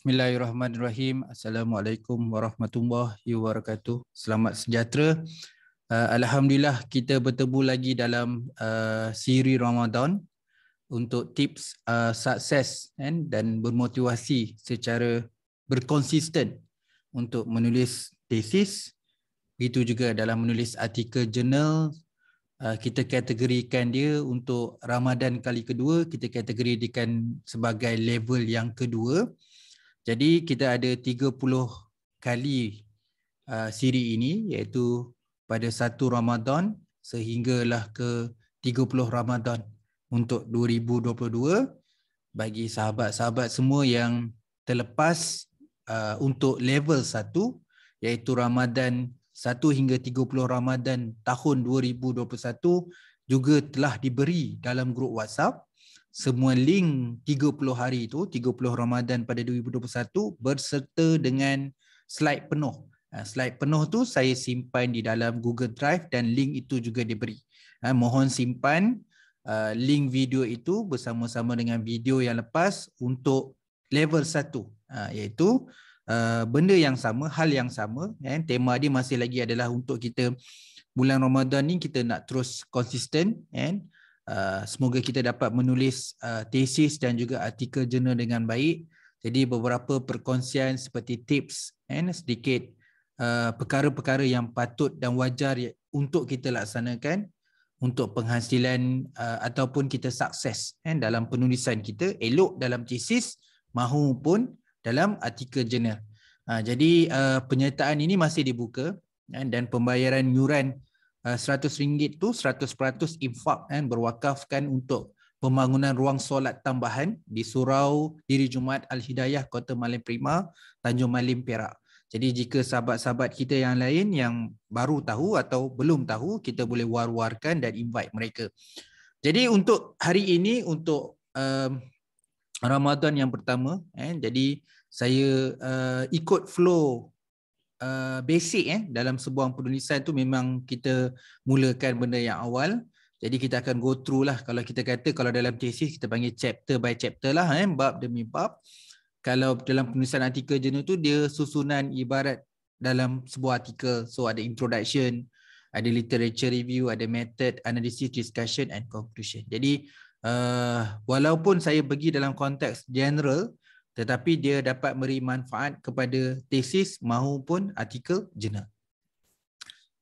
Bismillahirrahmanirrahim. Assalamualaikum warahmatullahi wabarakatuh. Selamat sejahtera. Alhamdulillah kita bertemu lagi dalam siri Ramadan untuk tips sukses dan bermotivasi secara berkonsisten untuk menulis tesis. Begitu juga dalam menulis artikel jurnal. Kita kategorikan dia untuk Ramadan kali kedua, kita kategorikan sebagai level yang kedua. Jadi kita ada 30 kali siri ini, iaitu pada 1 Ramadan sehinggalah ke 30 Ramadan untuk 2022. Bagi sahabat-sahabat semua yang terlepas untuk level 1, iaitu Ramadan 1 hingga 30 Ramadan tahun 2021 juga telah diberi dalam grup WhatsApp. Semua link 30 hari itu, 30 Ramadan pada 2021 berserta dengan slide penuh. Slide penuh tu saya simpan di dalam Google Drive dan link itu juga diberi. Mohon simpan link video itu bersama-sama dengan video yang lepas untuk level 1, iaitu benda yang sama, hal yang sama. Tema dia masih lagi adalah untuk kita bulan Ramadan ni kita nak terus konsisten. Semoga kita dapat menulis tesis dan juga artikel jurnal dengan baik. Jadi beberapa perkongsian seperti tips sedikit perkara-perkara yang patut dan wajar untuk kita laksanakan untuk penghasilan ataupun kita sukses dalam penulisan kita, elok dalam tesis mahupun dalam artikel jurnal. Jadi penyertaan ini masih dibuka dan pembayaran yuran RM100 tu 100% infak berwakafkan untuk pembangunan ruang solat tambahan di Surau Diri Jumaat Al-Hidayah Kota Malim Prima, Tanjung Malim, Perak. Jadi jika sahabat-sahabat kita yang lain yang baru tahu atau belum tahu, kita boleh war-warkan dan invite mereka. Jadi untuk hari ini, untuk Ramadan yang pertama, jadi saya ikut flow basic dalam sebuah penulisan tu. Memang kita mulakan benda yang awal. Jadi kita akan go through lah. Kalau kita kata, kalau dalam tesis kita panggil chapter by chapter lah, bab demi bab. Kalau dalam penulisan artikel jurnal tu dia susunan ibarat dalam sebuah artikel. So ada introduction, ada literature review, ada method, analysis, discussion and conclusion. Jadi walaupun saya pergi dalam konteks general, tetapi dia dapat beri manfaat kepada tesis maupun artikel jurnal.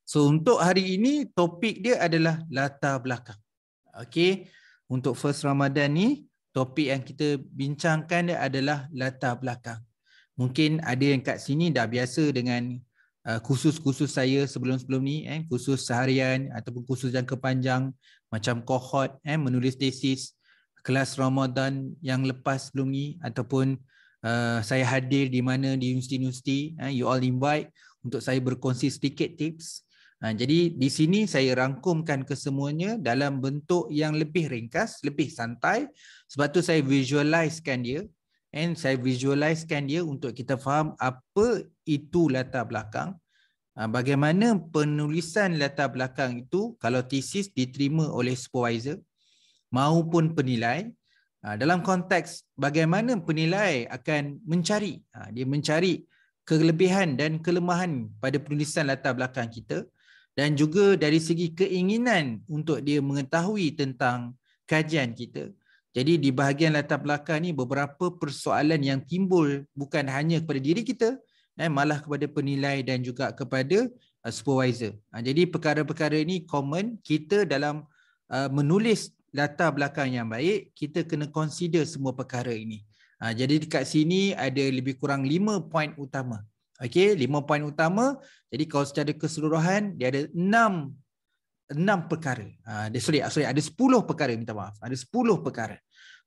So untuk hari ini topik dia adalah latar belakang. Okey, untuk first Ramadan ni topik yang kita bincangkan dia adalah latar belakang. Mungkin ada yang kat sini dah biasa dengan kursus-kursus saya sebelum-sebelum ni, kursus seharian ataupun kursus jangka panjang macam cohort, menulis tesis, kelas Ramadan yang lepas sebelum ni, ataupun saya hadir di mana di universiti-universiti, you all invite untuk saya berkongsi sedikit tips. Jadi di sini saya rangkumkan kesemuanya dalam bentuk yang lebih ringkas, lebih santai. Sebab tu saya visualizekan dia, saya visualizekan dia untuk kita faham apa itu latar belakang. Bagaimana penulisan latar belakang itu kalau tesis diterima oleh supervisor maupun penilai. Dalam konteks bagaimana penilai akan mencari, dia mencari kelebihan dan kelemahan pada penulisan latar belakang kita, dan juga dari segi keinginan untuk dia mengetahui tentang kajian kita. Jadi di bahagian latar belakang ni beberapa persoalan yang timbul bukan hanya kepada diri kita, malah kepada penilai dan juga kepada supervisor. Jadi perkara-perkara ini common kita dalam menulis latar belakang yang baik. Kita kena consider semua perkara ini. Jadi dekat sini ada lebih kurang 5 poin utama. Okey, 5 poin utama. Jadi kalau secara keseluruhan dia ada 6 perkara. Ada 10 perkara, minta maaf. Ada 10 perkara.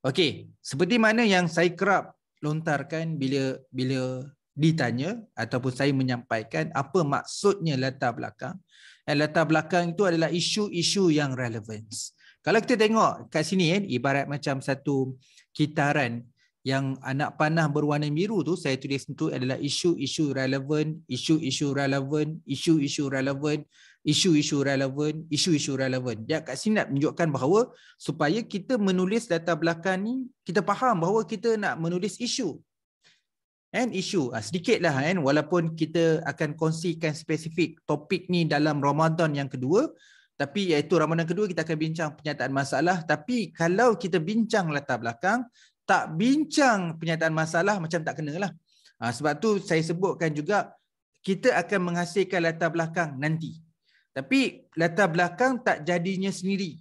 Okey, seperti mana yang saya kerap lontarkan bila ditanya ataupun saya menyampaikan apa maksudnya latar belakang. Latar belakang itu adalah isu-isu yang relevan. Kalau kita tengok kat sini ibarat macam satu kitaran yang anak panah berwarna biru tu, saya tulis itu adalah isu-isu relevan, isu-isu relevan, isu-isu relevan, isu-isu relevan, isu-isu relevan. Dia kat sini nak menunjukkan bahawa supaya kita menulis latar belakang ni, kita faham bahawa kita nak menulis isu. And isu sedikitlah walaupun kita akan kongsikan spesifik topik ni dalam Ramadan yang kedua, tapi iaitu Ramadan kedua kita akan bincang penyataan masalah. Tapi kalau kita bincang latar belakang, tak bincang penyataan masalah macam tak kena lah. Sebab tu saya sebutkan juga kita akan menghasilkan latar belakang nanti. Tapi latar belakang tak jadinya sendiri.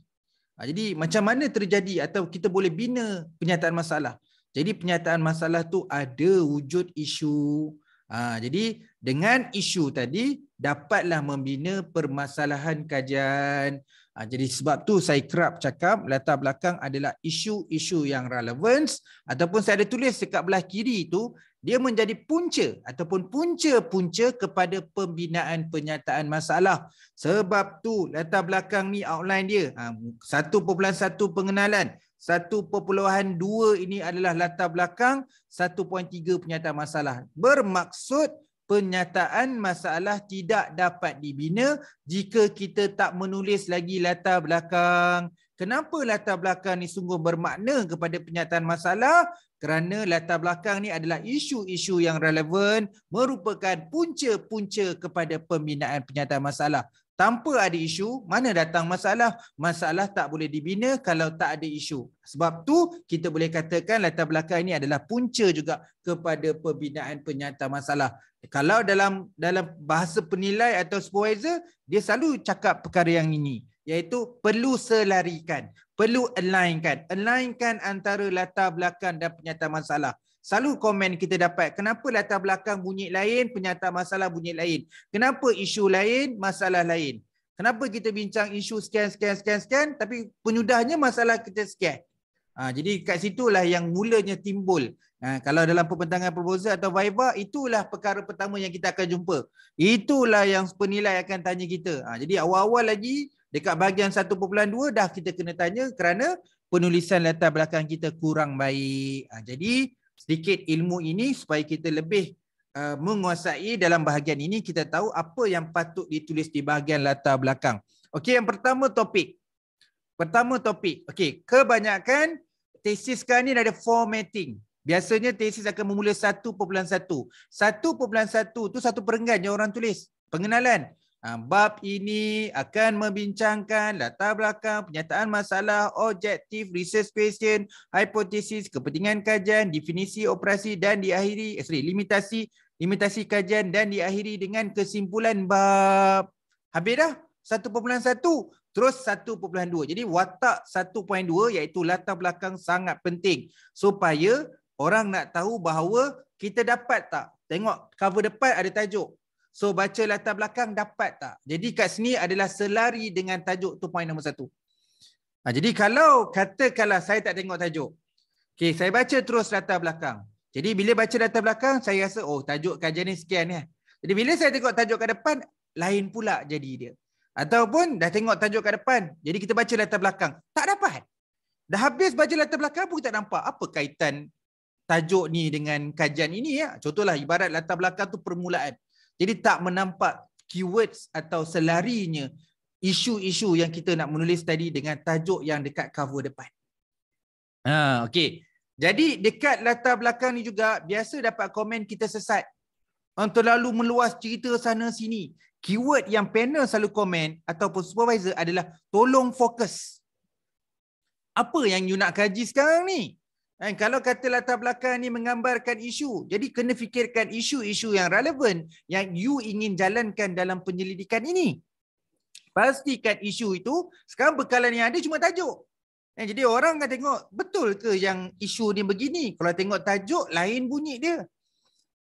Jadi macam mana terjadi atau kita boleh bina penyataan masalah. Jadi penyataan masalah tu ada wujud isu. Jadi dengan isu tadi dapatlah membina permasalahan kajian. Jadi sebab tu saya kerap cakap latar belakang adalah isu-isu yang relevan, ataupun saya ada tulis dekat belah kiri tu, dia menjadi punca ataupun punca-punca kepada pembinaan penyataan masalah. Sebab tu latar belakang ni outline dia. 1.1 pengenalan. 1.2 ini adalah latar belakang, 1.3 penyataan masalah. Bermaksud penyataan masalah tidak dapat dibina jika kita tak menulis lagi latar belakang. Kenapa latar belakang ni sungguh bermakna kepada penyataan masalah? Kerana latar belakang ni adalah isu-isu yang relevan, merupakan punca-punca kepada pembinaan penyataan masalah. Tanpa ada isu, mana datang masalah? Masalah tak boleh dibina kalau tak ada isu. Sebab tu kita boleh katakan latar belakang ini adalah punca juga kepada pembinaan penyataan masalah. Kalau dalam bahasa penilai atau supervisor, dia selalu cakap perkara yang ini, iaitu perlu selarikan, perlu alignkan. Alignkan antara latar belakang dan penyataan masalah. Selalu komen kita dapat, kenapa latar belakang bunyi lain, penyataan masalah bunyi lain? Kenapa isu lain, masalah lain? Kenapa kita bincang isu sekian, tapi penyudahnya masalah kita sekian? Jadi kat situlah yang mulanya timbul. Kalau dalam pembentangan proposal atau viva, itulah perkara pertama yang kita akan jumpa. Itulah yang penilai akan tanya kita. Jadi awal-awal lagi, dekat bahagian 1.2 dah kita kena tanya kerana penulisan latar belakang kita kurang baik. Jadi sedikit ilmu ini supaya kita lebih menguasai dalam bahagian ini, kita tahu apa yang patut ditulis di bahagian latar belakang. Okey, yang pertama topik. Okey, kebanyakan tesis sekarang ni ada formatting. Biasanya tesis akan memula 1.1. 1.1 tu satu perenggan yang orang tulis. Pengenalan. Bab ini akan membincangkan latar belakang, penyataan masalah, objektif, research question, hipotesis, kepentingan kajian, definisi operasi dan diakhiri, limitasi kajian dan diakhiri dengan kesimpulan bab. Habis dah 1.1, terus 1.2. Jadi watak 1.2 iaitu latar belakang sangat penting supaya orang nak tahu bahawa kita dapat tak. Tengok cover depan ada tajuk. So baca latar belakang dapat tak? Jadi kat sini adalah selari dengan tajuk tu, poin nombor 1. Jadi kalau katakanlah saya tak tengok tajuk. Okey, saya baca terus latar belakang. Jadi bila baca latar belakang, saya rasa tajuk kajian ni sekian ya. Jadi bila saya tengok tajuk kat depan, lain pula jadi dia. Ataupun dah tengok tajuk kat depan, jadi kita baca latar belakang, tak dapat. Dah habis baca latar belakang pun tak nampak apa kaitan tajuk ni dengan kajian ini ya. Contohlah ibarat latar belakang tu permulaan. Jadi tak menampak keywords atau selarinya isu-isu yang kita nak menulis tadi dengan tajuk yang dekat cover depan. Okey. Jadi dekat latar belakang ni juga biasa dapat komen kita sesat. Terlalu meluas cerita sana sini. Keyword yang panel selalu komen ataupun supervisor adalah tolong fokus. Apa yang you nak kaji sekarang ni? Kalau kata latar belakang ni menggambarkan isu, jadi kena fikirkan isu-isu yang relevan yang you ingin jalankan dalam penyelidikan ini. Pastikan isu itu, sekarang bekalan yang ada cuma tajuk. Jadi orang akan tengok, betul ke yang isu ni begini? Kalau tengok tajuk, lain bunyi dia.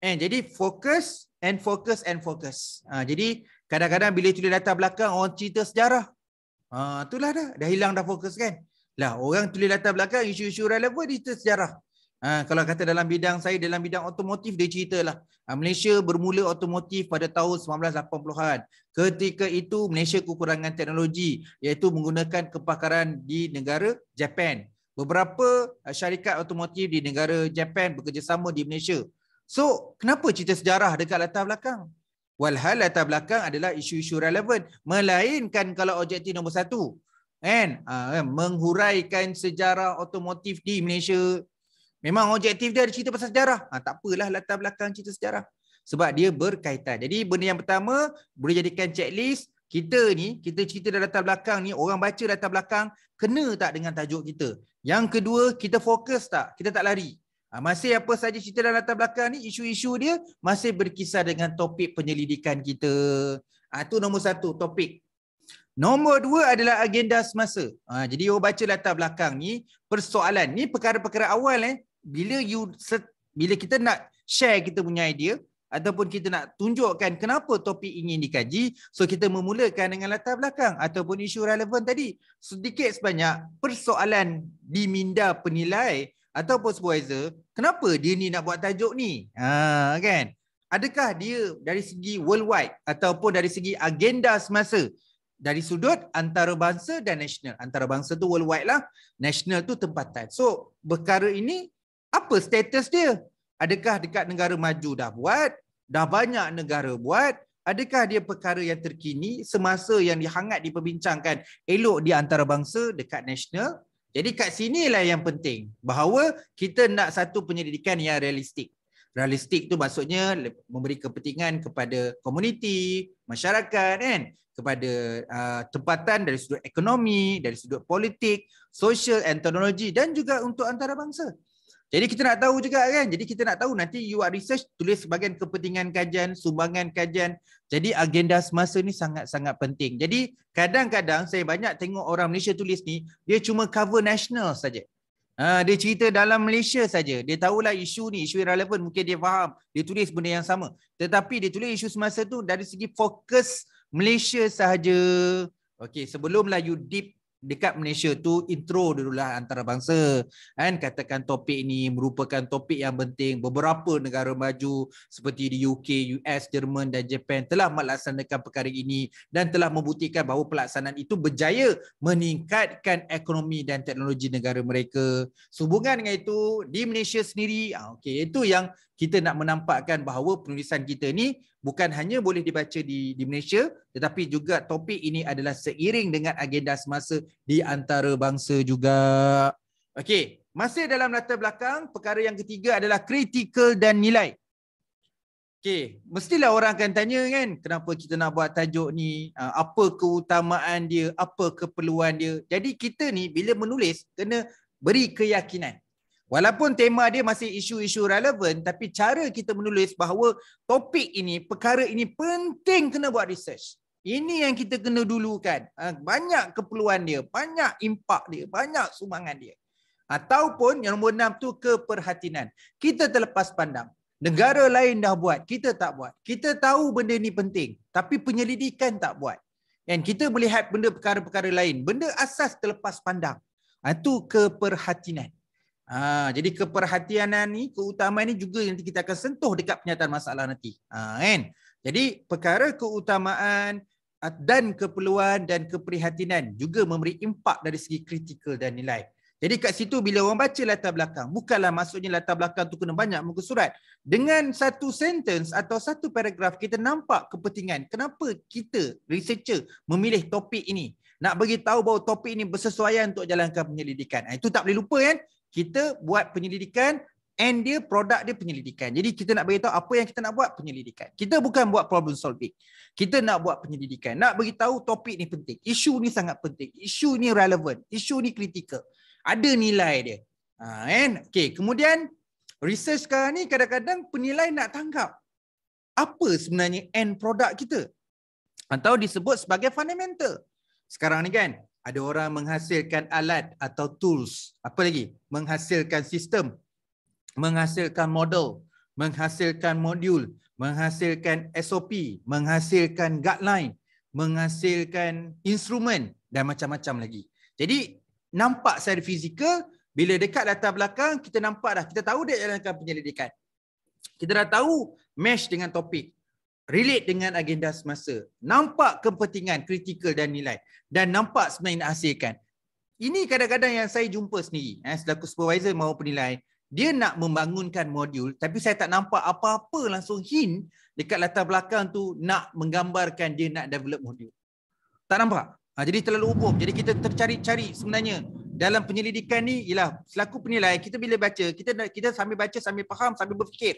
Jadi fokus and focus and focus. Jadi kadang-kadang bila tulis latar belakang, orang cerita sejarah. Itulah dah hilang dah fokus kan. Lah orang tulis latar belakang isu-isu relevan dia cerita sejarah. Kalau kata dalam bidang saya, dalam bidang otomotif, dia ceritalah Malaysia bermula otomotif pada tahun 1980-an. Ketika itu Malaysia kekurangan teknologi, iaitu menggunakan kepakaran di negara Japan. Beberapa syarikat otomotif di negara Japan bekerjasama di Malaysia. So, kenapa cerita sejarah dekat latar belakang? Walhal latar belakang adalah isu-isu relevan. Melainkan kalau objektif nombor 1. Menghuraikan sejarah otomotif di Malaysia. Memang objektif dia ada cerita pasal sejarah. Tak apalah latar belakang cerita sejarah. Sebab dia berkaitan. Jadi benda yang pertama, boleh jadikan checklist. Kita ni, kita cerita dalam latar belakang ni, orang baca latar belakang, kena tak dengan tajuk kita? Yang kedua, kita fokus tak? Kita tak lari. Masih apa saja cerita dalam latar belakang ni, isu-isu dia masih berkisar dengan topik penyelidikan kita. Itu nombor satu, topik. Nombor dua adalah agenda semasa. Jadi orang baca latar belakang ni, persoalan ni perkara-perkara awal bila kita nak share kita punya idea ataupun kita nak tunjukkan kenapa topik ingin dikaji, so kita memulakan dengan latar belakang ataupun isu relevan tadi. Sedikit sebanyak persoalan di minda penilai ataupun supervisor, kenapa dia ni nak buat tajuk ni? Kan? Adakah dia dari segi worldwide ataupun dari segi agenda semasa? Dari sudut antarabangsa dan nasional. Antarabangsa tu worldwide lah, nasional tu tempatan. So, perkara ini apa status dia? Adakah dekat negara maju dah buat? Dah banyak negara buat? Adakah dia perkara yang terkini semasa yang dihangat diperbincangkan elok di antarabangsa dekat nasional? Jadi kat sinilah yang penting, bahawa kita nak satu penyelidikan yang realistik. Realistik tu maksudnya memberi kepentingan kepada komuniti, masyarakat, kan? Kepada tempatan dari sudut ekonomi, dari sudut politik, sosial and teknologi dan juga untuk antarabangsa. Jadi kita nak tahu juga, kan? Jadi kita nak tahu nanti you buat research, tulis sebahagian kepentingan kajian, sumbangan kajian. Jadi agenda semasa ni sangat-sangat penting. Jadi kadang-kadang saya banyak tengok orang Malaysia tulis ni, dia cuma cover national saja. Dia cerita dalam Malaysia saja. Dia tahulah isu ni, isu yang relevan, mungkin dia faham. Dia tulis benda yang sama. Tetapi dia tulis isu semasa tu dari segi fokus Malaysia sahaja. Okey, sebelumlah you deep dekat Malaysia tu, intro dululah antarabangsa. Kan, katakan topik ni merupakan topik yang penting. Beberapa negara maju seperti di UK, US, Jerman dan Japan telah melaksanakan perkara ini dan telah membuktikan bahawa pelaksanaan itu berjaya meningkatkan ekonomi dan teknologi negara mereka. Sehubungan dengan itu, di Malaysia sendiri, okey, itu yang kita nak menampakkan bahawa penulisan kita ni bukan hanya boleh dibaca di Malaysia, tetapi juga topik ini adalah seiring dengan agenda semasa di antarabangsa juga. Okey, masih dalam latar belakang, perkara yang ketiga adalah kritikal dan nilai. Okey, mestilah orang akan tanya, kan, kenapa kita nak buat tajuk ni, apa keutamaan dia, apa keperluan dia. Jadi kita ni bila menulis kena beri keyakinan. Walaupun tema dia masih isu-isu relevan, tapi cara kita menulis bahawa topik ini, perkara ini penting kena buat research. Ini yang kita kena dulukan. Banyak keperluan dia, banyak impak dia, banyak sumbangan dia. Ataupun yang nombor 6 tu keperhatian. Kita terlepas pandang. Negara lain dah buat, kita tak buat. Kita tahu benda ni penting, tapi penyelidikan tak buat. Dan kita melihat benda perkara-perkara lain. Benda asas terlepas pandang. Itu keperhatian. Jadi keperhatianan ni, keutamaan ni juga nanti kita akan sentuh dekat penyataan masalah nanti. Kan? Jadi perkara keutamaan dan keperluan dan keprihatinan juga memberi impak dari segi kritikal dan nilai. Jadi kat situ bila orang baca latar belakang, bukanlah maksudnya latar belakang tu kena banyak muka surat. Dengan satu sentence atau satu paragraf kita nampak kepentingan. Kenapa kita researcher memilih topik ini? Nak bagi tahu bahawa topik ini bersesuaian untuk jalankan penyelidikan. Itu tak boleh lupa, kan? Kita buat penyelidikan and dia produk dia penyelidikan. Jadi kita nak beritahu apa yang kita nak buat, penyelidikan. Kita bukan buat problem solving. Kita nak buat penyelidikan. Nak beritahu topik ni penting. Isu ni sangat penting. Isu ni relevan. Isu ni kritikal. Ada nilai dia. Okay. Kemudian research sekarang ni kadang-kadang penilai nak tangkap apa sebenarnya end produk kita. Atau disebut sebagai fundamental. Sekarang ni, kan, ada orang menghasilkan alat atau tools. Apa lagi? Menghasilkan sistem. Menghasilkan model. Menghasilkan modul. Menghasilkan SOP. Menghasilkan guideline. Menghasilkan instrumen. Dan macam-macam lagi. Jadi, nampak secara fizikal. Bila dekat latar belakang, kita nampak dah. Kita tahu dia jalankan penyelidikan. Kita dah tahu mesh dengan topik. Relate dengan agenda semasa. Nampak kepentingan, kritikal dan nilai. Dan nampak sebenarnya nak hasilkan. Ini kadang-kadang yang saya jumpa sendiri. Selaku supervisor mahu penilai. Dia nak membangunkan modul. Tapi saya tak nampak apa-apa langsung hint dekat latar belakang tu nak menggambarkan dia nak develop modul. Tak nampak. Jadi terlalu umum. Jadi kita tercari-cari sebenarnya dalam penyelidikan ni ialah selaku penilai, kita bila baca, kita sambil baca, sambil faham, sambil berfikir.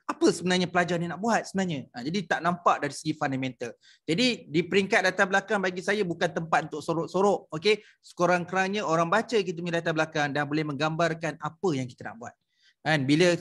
Apa sebenarnya pelajar ni nak buat sebenarnya? Jadi tak nampak dari segi fundamental. Jadi di peringkat latar belakang bagi saya bukan tempat untuk sorok-sorok. Okey, sekurang-kurangnya orang baca kita punya latar belakang dan boleh menggambarkan apa yang kita nak buat. Kan bila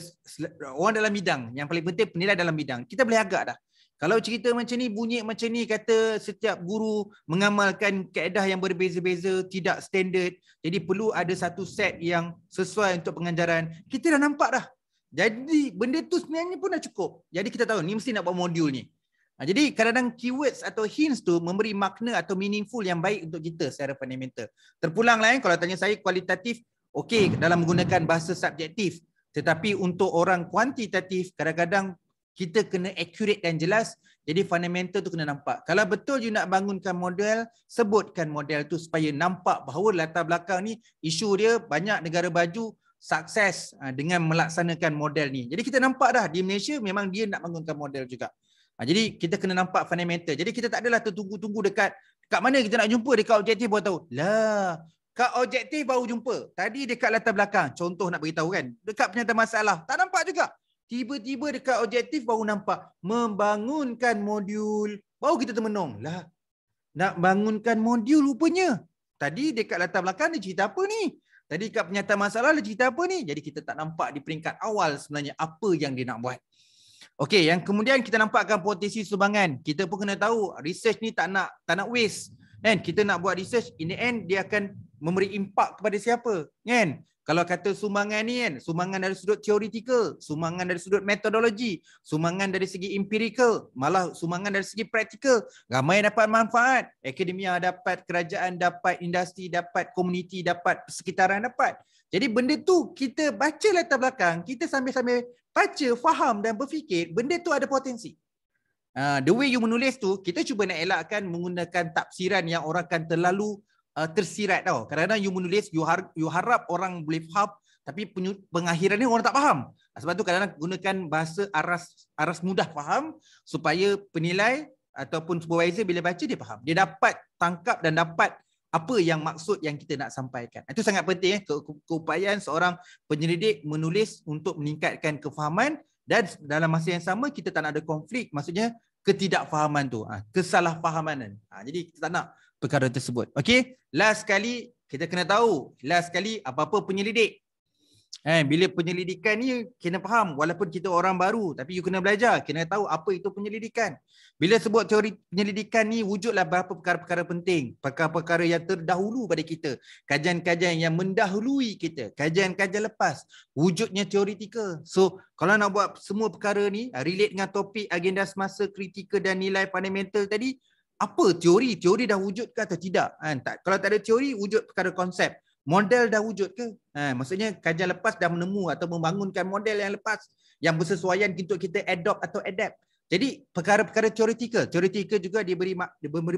orang dalam bidang, yang paling penting penilai dalam bidang, kita boleh agak dah. Kalau cerita macam ni, bunyi macam ni, kata setiap guru mengamalkan kaedah yang berbeza-beza, tidak standard. Jadi perlu ada satu set yang sesuai untuk pengajaran. Kita dah nampak dah. Jadi benda tu sebenarnya pun dah cukup. Jadi kita tahu ni mesti nak buat modul ni. Jadi kadang-kadang keywords atau hints tu memberi makna atau meaningful yang baik untuk kita secara fundamental. Terpulang lain kalau tanya saya kualitatif, okey dalam menggunakan bahasa subjektif. Tetapi untuk orang kuantitatif kadang-kadang kita kena accurate dan jelas. Jadi fundamental tu kena nampak. Kalau betul you nak bangunkan model, sebutkan model tu supaya nampak bahawa latar belakang ni isu dia banyak negara baju sukses dengan melaksanakan model ni. Jadi kita nampak dah di Malaysia memang dia nak bangunkan model juga. Jadi kita kena nampak fundamental. Jadi kita tak adalah tertunggu-tunggu dekat mana kita nak jumpa, dekat objektif baru tahu. Lah, kat objektif baru jumpa. Tadi dekat latar belakang, contoh nak beritahu kan. Dekat penyataan masalah, tak nampak juga. Tiba-tiba dekat objektif baru nampak. Membangunkan modul, baru kita termenung. Lah, nak bangunkan modul rupanya. Tadi dekat latar belakang dia cerita apa ni? Tadi kat penyataan masalah dia cerita apa ni? Jadi kita tak nampak di peringkat awal sebenarnya apa yang dia nak buat. Okey, yang kemudian kita nampakkan potensi sumbangan. Kita pun kena tahu research ni tak nak waste. Kan? Kita nak buat research, in the end dia akan memberi impak kepada siapa? Kan? Kalau kata sumbangan ni kan, sumbangan dari sudut theoretical, sumbangan dari sudut metodologi, sumbangan dari segi empirical, malah sumbangan dari segi praktikal, ramai dapat manfaat. Akademia dapat, kerajaan dapat, industri dapat, komuniti dapat, persekitaran dapat. Jadi benda tu kita baca latar belakang, kita sambil-sambil baca, faham dan berfikir, benda tu ada potensi. The way you menulis tu, kita cuba nak elakkan menggunakan tafsiran yang orang akan terlalu tersirat tau. Kadang-kadang you menulis, you harap orang boleh faham, tapi pengakhiran ni orang tak faham. Sebab tu kadang-kadang gunakan bahasa aras mudah faham supaya penilai ataupun supervisor bila baca dia faham. Dia dapat tangkap dan dapat apa yang maksud yang kita nak sampaikan. Itu sangat penting keupayaan seorang penyelidik menulis untuk meningkatkan kefahaman dan dalam masa yang sama kita tak nak ada konflik, maksudnya ketidakfahaman tu, kesalahfahaman. Jadi kita tak nak perkara tersebut. Okey, last sekali kita kena tahu, last sekali apa-apa penyelidik. Bila penyelidikan ni kena faham, walaupun kita orang baru tapi you kena belajar, kena tahu apa itu penyelidikan. Bila sebut teori penyelidikan ni wujudlah beberapa perkara-perkara penting, perkara-perkara yang terdahulu pada kita, kajian-kajian yang mendahului kita, kajian-kajian lepas, wujudnya teoretikal. So kalau nak buat semua perkara ni relate dengan topik agenda semasa, kritikal dan nilai fundamental tadi, apa teori? Teori dah wujud ke atau tidak? Kalau tak ada teori, wujud perkara konsep. Model dah wujud ke? Maksudnya kajian lepas dah menemu atau membangunkan model yang lepas yang bersesuaian untuk kita adopt atau adapt. Jadi perkara-perkara teoretikal. Teoretikal juga dia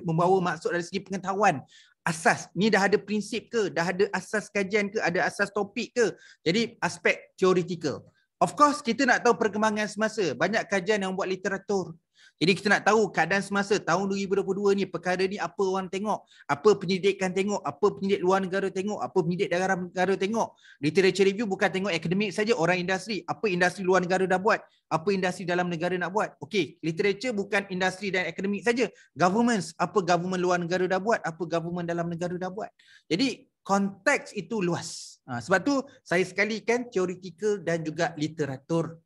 membawa maksud dari segi pengetahuan. Asas, ni dah ada prinsip ke? Dah ada asas kajian ke? Ada asas topik ke? Jadi aspek teoretikal. Of course kita nak tahu perkembangan semasa. Banyak kajian yang buat literatur. Jadi kita nak tahu keadaan semasa tahun 2022 ni, perkara ni apa orang tengok, apa penyelidikan tengok, apa penyelidik luar negara tengok, apa penyelidik dalam negara tengok. Literature review bukan tengok akademik saja, orang industri, apa industri luar negara dah buat, apa industri dalam negara nak buat. Okey, literature bukan industri dan akademik saja, governments, apa government luar negara dah buat, apa government dalam negara dah buat. Jadi konteks itu luas. Sebab tu saya sekalikan teoretikal dan juga literatur.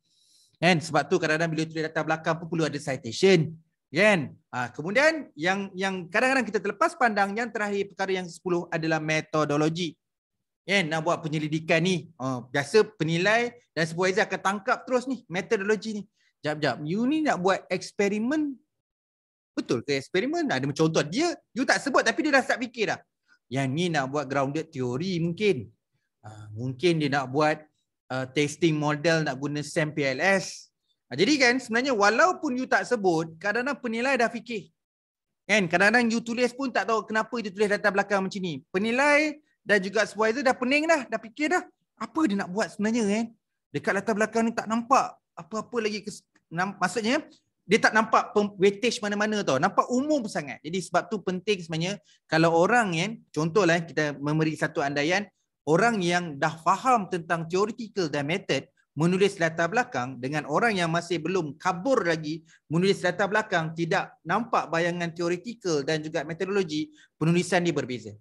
Kan? Sebab tu kadang-kadang bila tulis latar belakang pun perlu ada citation. Kan? Kemudian yang kadang-kadang kita terlepas pandang, yang terakhir perkara yang 10 adalah metodologi. Kan? Nak buat penyelidikan ni, biasa penilai dan supervisor akan tangkap terus ni metodologi ni. Jap-jap, you ni nak buat eksperimen, betul ke eksperimen? Ada contoh dia, you tak sebut tapi dia dah start fikir dah. Yang ni nak buat grounded theory mungkin. Mungkin dia nak buat testing model, nak guna SAM PLS. Jadi kan sebenarnya walaupun you tak sebut, kadang-kadang penilai dah fikir. Kan kadang-kadang you tulis pun tak tahu kenapa dia tulis latar belakang macam ni. Penilai dan juga supervisor dah pening dah fikir dah. Apa dia nak buat sebenarnya kan? Dekat latar belakang ni tak nampak apa-apa lagi. Maksudnya dia tak nampak weightage mana-mana tau. Nampak umum sangat. Jadi sebab tu penting sebenarnya kalau orang yang, contohlah kita memberi satu andaian, orang yang dah faham tentang theoretical dan method, menulis latar belakang dengan orang yang masih belum kabur lagi menulis latar belakang, tidak nampak bayangan theoretical dan juga metodologi, penulisan dia berbeza.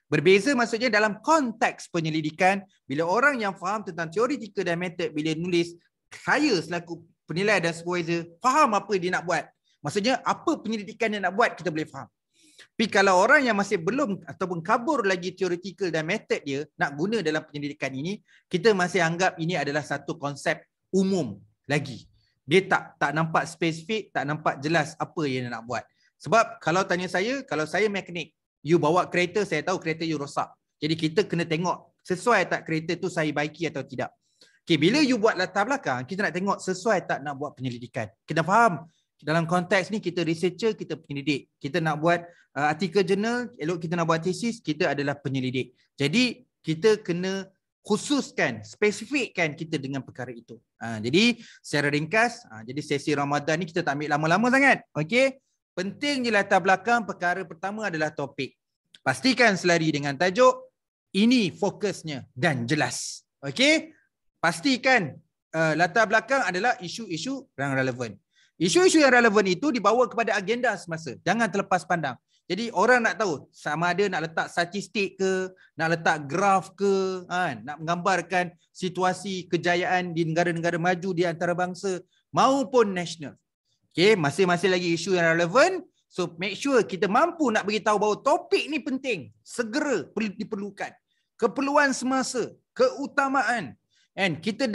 Berbeza maksudnya dalam konteks penyelidikan, bila orang yang faham tentang theoretical dan method, bila nulis, saya selaku penilai dan supervisor faham apa dia nak buat. Maksudnya apa penyelidikan yang nak buat kita boleh faham. Tapi kalau orang yang masih belum ataupun kabur lagi theoretical dan method dia nak guna dalam penyelidikan ini, kita masih anggap ini adalah satu konsep umum lagi. Dia tak nampak spesifik, tak nampak jelas apa yang nak buat. Sebab kalau tanya saya, kalau saya mekanik, you bawa kereta, saya tahu kereta you rosak. Jadi kita kena tengok sesuai tak kereta tu saya baiki atau tidak. Okay, bila you buat latar belakang, kita nak tengok sesuai tak nak buat penyelidikan. Kita faham dalam konteks ni kita researcher, kita penyelidik. Kita nak buat artikel jurnal, elok kita nak buat tesis, kita adalah penyelidik. Jadi kita kena khususkan, spesifikkan kita dengan perkara itu. Jadi secara ringkas, jadi sesi Ramadan ni kita tak ambil lama-lama sangat. Okey. Penting je latar belakang, perkara pertama adalah topik. Pastikan selari dengan tajuk, ini fokusnya dan jelas. Okey. Pastikan latar belakang adalah isu-isu yang relevan. Isu-isu yang relevan itu dibawa kepada agenda semasa. Jangan terlepas pandang. Jadi orang nak tahu sama ada nak letak statistik ke, nak letak graf ke, nak menggambarkan situasi kejayaan di negara-negara maju di antarabangsa maupun nasional. Okay, masing-masing lagi isu yang relevan. So make sure kita mampu nak beritahu bahawa topik ni penting, segera diperlukan. Keperluan semasa, keutamaan. And kita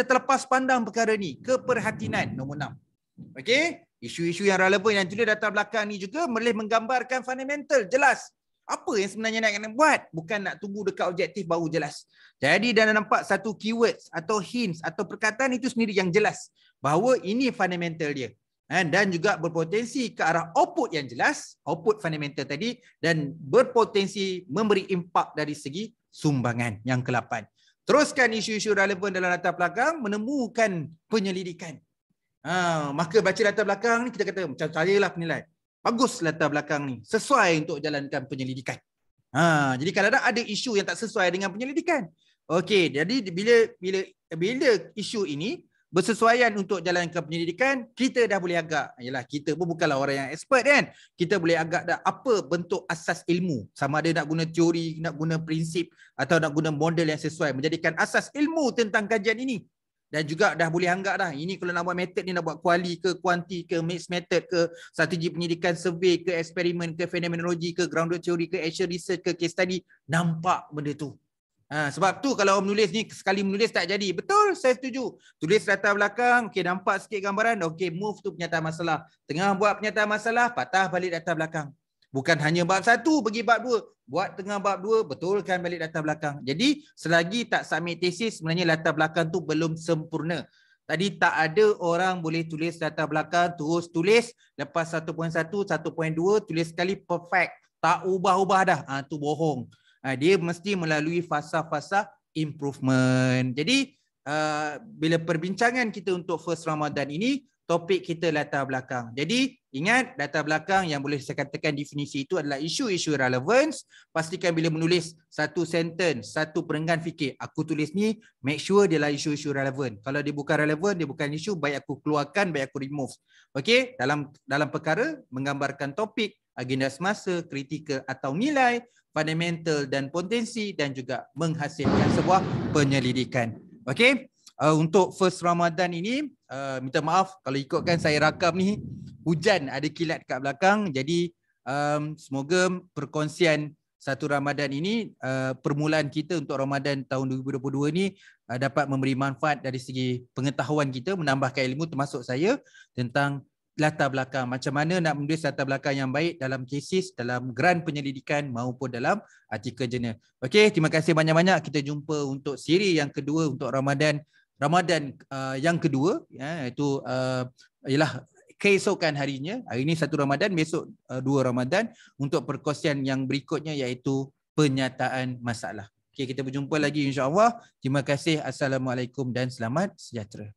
terlepas pandang perkara ni, keperhatian nombor 6. Okey, isu-isu yang relevan yang tulis latar belakang ni juga boleh menggambarkan fundamental, jelas. Apa yang sebenarnya nak buat, bukan nak tunggu dekat objektif baru jelas. Jadi dah nampak satu keywords atau hints atau perkataan itu sendiri yang jelas bahawa ini fundamental dia. Dan juga berpotensi ke arah output yang jelas, output fundamental tadi, dan berpotensi memberi impak dari segi sumbangan yang ke-8. Teruskan isu-isu relevan dalam latar belakang, menemukan penyelidikan. Maka baca latar belakang ni kita kata macam saya lah penilai. Bagus latar belakang ni, sesuai untuk jalankan penyelidikan. Jadi kadang-kadang ada isu yang tak sesuai dengan penyelidikan. Okey, jadi bila isu ini bersesuaian untuk jalankan penyelidikan, kita dah boleh agak, yalah kita pun bukanlah orang yang expert kan. Kita boleh agak dah apa bentuk asas ilmu. Sama ada nak guna teori, nak guna prinsip atau nak guna model yang sesuai. Menjadikan asas ilmu tentang kajian ini. Dan juga dah boleh anggap dah, ini kalau nak buat method ni nak buat kuali ke, kuanti ke, mixed method ke, strategi penyidikan, survey ke, eksperimen ke, fenomenologi ke, grounded theory ke, action research ke, case study, nampak benda tu. Sebab tu kalau orang menulis ni, sekali menulis tak jadi. Betul, saya setuju. Tulis latar belakang, okey nampak sikit gambaran, okey move tu pernyataan masalah. Tengah buat pernyataan masalah, patah balik latar belakang. Bukan hanya bab 1 pergi bab 2. Buat tengah bab 2, betulkan balik latar belakang. Jadi selagi tak submit tesis, sebenarnya latar belakang tu belum sempurna. Tadi tak ada orang boleh tulis latar belakang, terus tulis, lepas 1.1, 1.2, tulis sekali perfect. Tak ubah-ubah dah. Tu bohong. Dia mesti melalui fasa-fasa improvement. Jadi bila perbincangan kita untuk first Ramadan ini, topik kita latar belakang. Jadi ingat latar belakang yang boleh saya katakan definisi itu adalah isu-isu relevance. Pastikan bila menulis satu sentence, satu perenggan fikir, aku tulis ni, make sure dia adalah isu-isu relevan. Kalau dia bukan relevan, dia bukan isu, baik aku keluarkan, baik aku remove. Okey, dalam perkara menggambarkan topik, agenda semasa, kritikal atau nilai, fundamental dan potensi, dan juga menghasilkan sebuah penyelidikan. Okey. Untuk first Ramadan ini, minta maaf kalau ikutkan saya rakam ni, hujan ada kilat kat belakang. Jadi semoga perkongsian satu Ramadan ini, permulaan kita untuk Ramadan tahun 2022 ni dapat memberi manfaat dari segi pengetahuan kita, menambahkan ilmu termasuk saya tentang latar belakang. Macam mana nak menulis latar belakang yang baik dalam tesis, dalam grant penyelidikan maupun dalam artikel jurnal. Okey, terima kasih banyak-banyak. Kita jumpa untuk siri yang kedua untuk Ramadan yang kedua, iaitu ialah keesokan harinya. Hari ini 1 Ramadan, besok 2 Ramadan, untuk perkongsian yang berikutnya iaitu penyataan masalah. Okey, kita berjumpa lagi insya-Allah. Terima kasih. Assalamualaikum dan selamat sejahtera.